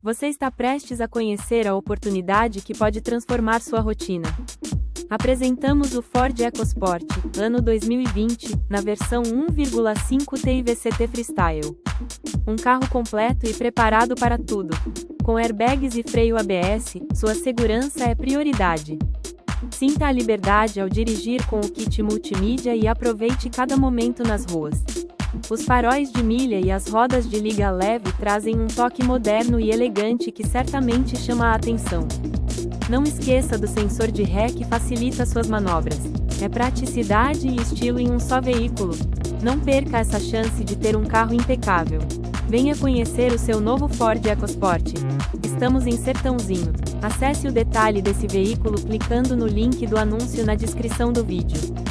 Você está prestes a conhecer a oportunidade que pode transformar sua rotina. Apresentamos o Ford EcoSport, ano 2020, na versão 1,5 TI VCT Freestyle. Um carro completo e preparado para tudo. Com airbags e freio ABS, sua segurança é prioridade. Sinta a liberdade ao dirigir com o kit multimídia e aproveite cada momento nas ruas. Os faróis de milha e as rodas de liga leve trazem um toque moderno e elegante que certamente chama a atenção. Não esqueça do sensor de ré que facilita suas manobras. É praticidade e estilo em um só veículo. Não perca essa chance de ter um carro impecável. Venha conhecer o seu novo Ford EcoSport. Estamos em Sertãozinho. Acesse o detalhe desse veículo clicando no link do anúncio na descrição do vídeo.